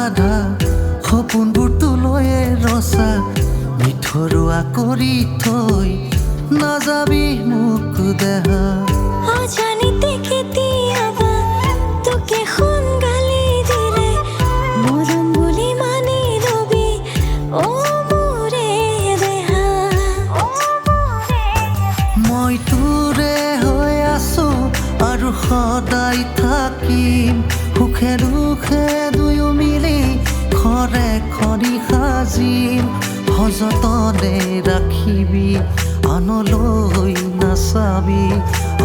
আধা সপোনবোৰ তুলৈয়ে ৰচা মিঠৰুৱা কৰি থৈ নাযাবি মোক দেহা অজানিতে কেতিয়াবা তোকে শুন গালি দিলে মৰম বুলি মানি লবি অ মোৰে দেহা মই তোৰে হৈ আছো আৰু সদায় থাকিম সুখে দুখে দুয়ো মিলি ঘৰে খৰি সাজিম সযতনে ৰাখিবি আনলৈ নাচাবি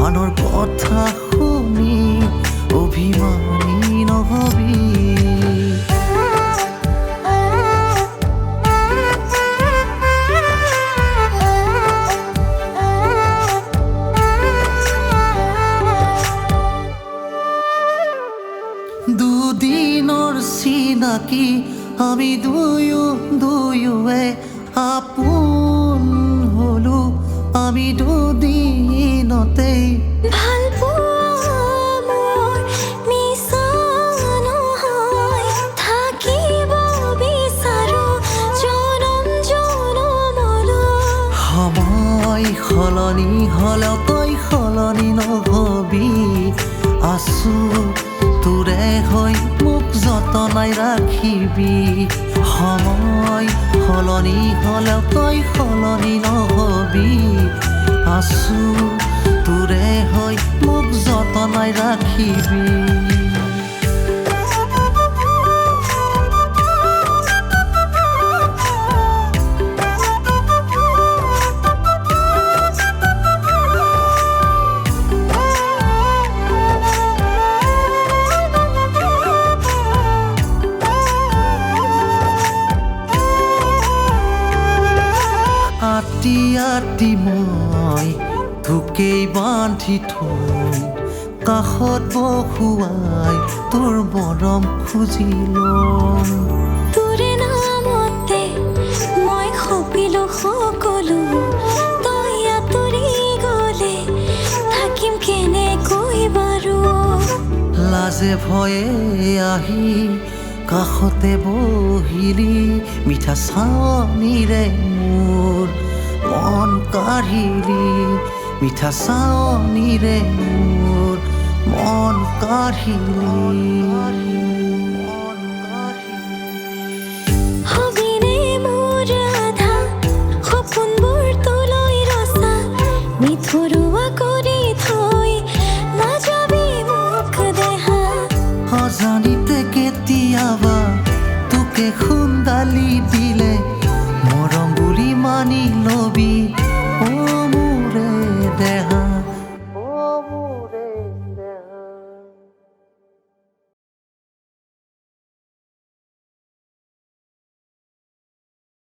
আনৰ কথা শুনি অভিমানী নহবি দুদিনৰ চিনাকি আমি দুয়োৱে আপোন হলো আমি দুদিনতেই ভাল পোৱা মোৰ মিছা নহয় থাকিব বিচাৰো জনম জনমলৈ সময় সলনি হ'লেও তই সলনি নহবি আছো তোৰে হৈ মোক যতনাই ৰাখিবি সময় সলনি হ'লেও তই সলনি নহবি আছো তোৰে হৈ মোক যতনাই ৰাখিবি আতি মই তোকেই বান্ধি থৈ কাষত বহুৱাই তোৰ মৰম খুজিলোঁ তোৰে নামতে মই সপিলো সকলো তই আঁতৰি গ'লে থাকিম কেনেকৈ বাৰু লাজে ভয়ে আহি কাষতে বহিলি মিঠা চাৱনিৰে মোৰ মন কাঢ়িলি মিঠা চাৱনিৰে মোৰ মন কাঢ়িলি